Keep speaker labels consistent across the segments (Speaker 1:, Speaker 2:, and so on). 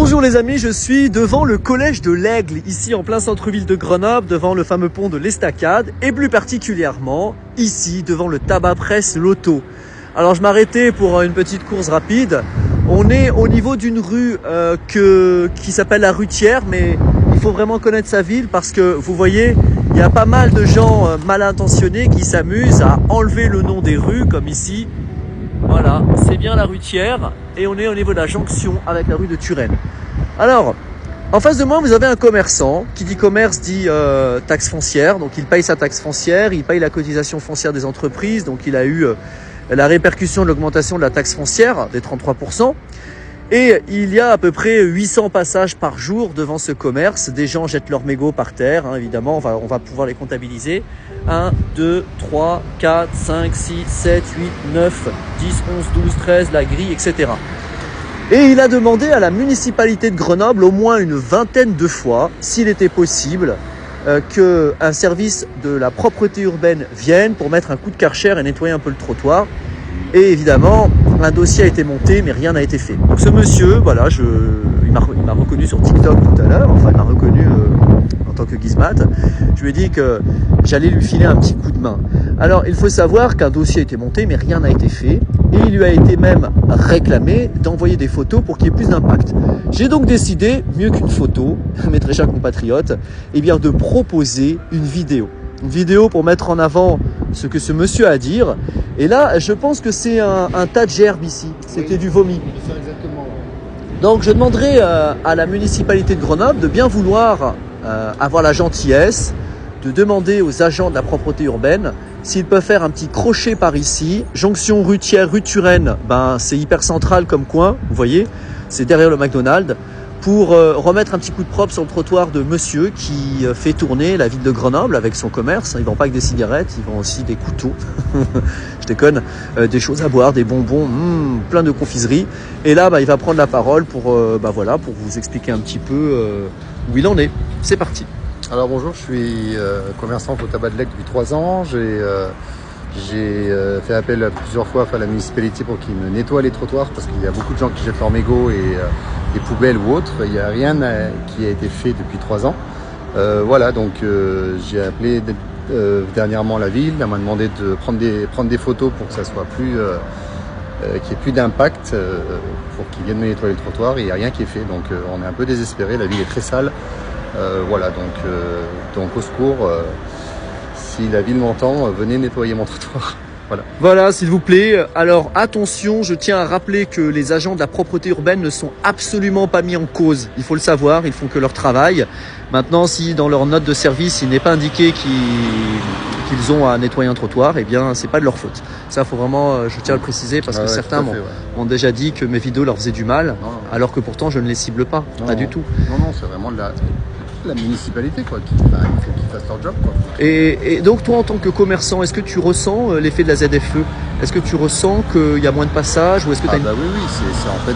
Speaker 1: Bonjour les amis, je suis devant le collège de l'Aigle, ici en plein centre-ville de Grenoble, devant le fameux pont de l'Estacade, et plus particulièrement ici devant le tabac presse Loto. Alors je m'arrêtais pour une petite course rapide. On est au niveau d'une rue qui s'appelle la rue Thiers, mais il faut vraiment connaître sa ville parce que vous voyez, il y a pas mal de gens mal intentionnés qui s'amusent à enlever le nom des rues, comme ici. Voilà, c'est bien la rue Thiers et on est au niveau de la jonction avec la rue de Turenne. Alors, en face de moi, vous avez un commerçant. Qui dit commerce dit taxe foncière. Donc, il paye sa taxe foncière, il paye la cotisation foncière des entreprises. Donc, il a eu la répercussion de l'augmentation de la taxe foncière des 33%. Et il y a à peu près 800 passages par jour devant ce commerce. Des gens jettent leurs mégots par terre, hein, évidemment, on va pouvoir les comptabiliser. 1, 2, 3, 4, 5, 6, 7, 8, 9, 10, 11, 12, 13, la grille, etc. Et il a demandé à la municipalité de Grenoble au moins une vingtaine de fois s'il était possible qu'un service de la propreté urbaine vienne pour mettre un coup de Karcher et nettoyer un peu le trottoir. Et évidemment, un dossier a été monté, mais rien n'a été fait. Donc ce monsieur, voilà, il m'a reconnu sur TikTok tout à l'heure, enfin il m'a reconnu en tant que Gizmat. Je lui ai dit que j'allais lui filer un petit coup de main. Alors il faut savoir qu'un dossier a été monté, mais rien n'a été fait. Et il lui a été même réclamé d'envoyer des photos pour qu'il y ait plus d'impact. J'ai donc décidé, mieux qu'une photo, mes très chers compatriotes, eh bien de proposer une vidéo. Une vidéo pour mettre en avant ce que ce monsieur a à dire. Et là, je pense que c'est un tas de gerbes ici. C'était oui, du vomi.
Speaker 2: Exactement.
Speaker 1: Donc, je demanderai à la municipalité de Grenoble de bien vouloir avoir la gentillesse de demander aux agents de la propreté urbaine s'ils peuvent faire un petit crochet par ici. Jonction rue Thiers, rue Turenne, c'est hyper central comme coin, vous voyez. C'est derrière le McDonald's. Pour remettre un petit coup de propre sur le trottoir de monsieur qui fait tourner la ville de Grenoble avec son commerce. Ils ne vendent pas que des cigarettes, ils vendent aussi des couteaux, je déconne, des choses à boire, des bonbons, plein de confiseries. Et là, il va prendre la parole pour vous expliquer un petit peu où il en est. C'est parti.
Speaker 2: Alors bonjour, je suis commerçant au tabac de l'Aigle depuis 3 ans. J'ai fait appel plusieurs fois à la municipalité pour qu'ils me nettoient les trottoirs parce qu'il y a beaucoup de gens qui jettent leurs mégots et des poubelles ou autres. Il n'y a rien qui a été fait depuis 3 ans. Voilà, donc j'ai appelé dernièrement la ville. Elle m'a demandé de prendre des photos pour que ça soit plus, qu'il n'y ait plus d'impact pour qu'ils viennent me nettoyer le trottoir. Et il n'y a rien qui est fait, donc on est un peu désespéré. La ville est très sale. Voilà, donc au secours. Si la ville m'entend, venez nettoyer mon trottoir.
Speaker 1: Voilà, s'il vous plaît. Alors attention, je tiens à rappeler que les agents de la propreté urbaine ne sont absolument pas mis en cause. Il faut le savoir, ils font que leur travail. Maintenant, si dans leur note de service, il n'est pas indiqué qu'ils ont à nettoyer un trottoir, eh bien, c'est pas de leur faute. Ça, faut vraiment, je tiens à le préciser parce que certains m'ont déjà dit que mes vidéos leur faisaient du mal, alors que pourtant je ne les cible pas, pas du tout.
Speaker 2: Non, c'est vraiment de la municipalité quoi, il faut qu'ils fassent leur job quoi.
Speaker 1: Et donc toi en tant que commerçant, est-ce que tu ressens l'effet de la ZFE? Est-ce que tu ressens qu'il y a moins de passages ou est-ce que
Speaker 2: oui, c'est en fait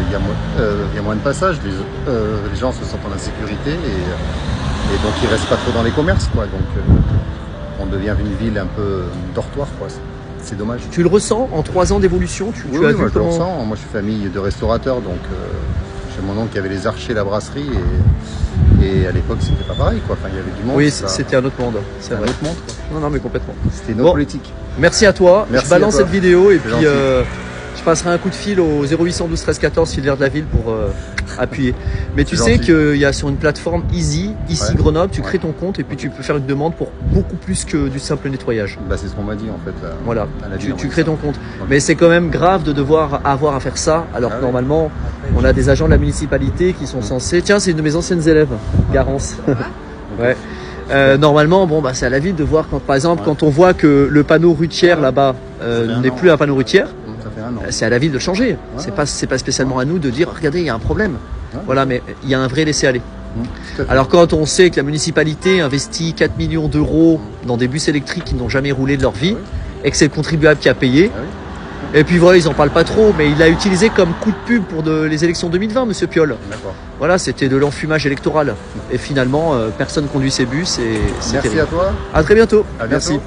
Speaker 2: il y a moins de passages, les gens se sentent en insécurité et donc ils restent pas trop dans les commerces quoi, donc on devient une ville un peu dortoir quoi. C'est dommage.
Speaker 1: Tu le ressens en 3 ans d'évolution? Tu as vu
Speaker 2: moi,
Speaker 1: comment...
Speaker 2: je le ressens. Moi je suis famille de restaurateurs, donc j'ai mon oncle qui avait les archers, la brasserie et à l'époque, c'était pas pareil, quoi. Enfin, il y avait du monde.
Speaker 1: Oui, c'était un autre monde. C'est
Speaker 2: un autre monde, quoi.
Speaker 1: Non, mais complètement.
Speaker 2: C'était une autre politique.
Speaker 1: Merci à toi.
Speaker 2: Merci,
Speaker 1: je balance cette vidéo et puis
Speaker 2: je
Speaker 1: passerai un coup de fil au 0812 13 14 Sylvain de la Ville pour appuyer. Mais tu sais qu'il y a sur une plateforme Easy, ici Grenoble, tu crées ton compte et puis tu peux faire une demande pour beaucoup plus que du simple nettoyage.
Speaker 2: C'est ce qu'on m'a dit en fait.
Speaker 1: Voilà, tu crées ton compte. Mais c'est quand même grave de devoir avoir à faire ça alors que normalement on a des agents de la municipalité qui sont censés... Tiens, c'est une de mes anciennes élèves, Garance. Ouais. Normalement, c'est à la ville de voir quand, par exemple, quand on voit que le panneau rue Thiers là-bas n'est plus un panneau rue Thiers, c'est à la ville de le changer. C'est pas spécialement à nous de dire regardez, il y a un problème. Voilà, mais il y a un vrai laisser-aller. Alors quand on sait que la municipalité investit 4 millions d'euros dans des bus électriques qui n'ont jamais roulé de leur vie et que c'est le contribuable qui a payé, et puis voilà, ils en parlent pas trop, mais il l'a utilisé comme coup de pub pour les élections 2020, monsieur Piolle. Voilà, c'était de l'enfumage électoral. Et finalement, personne conduit ces bus et c'est terrible.
Speaker 2: Merci à toi.
Speaker 1: À très bientôt.
Speaker 2: À bientôt.
Speaker 1: Merci.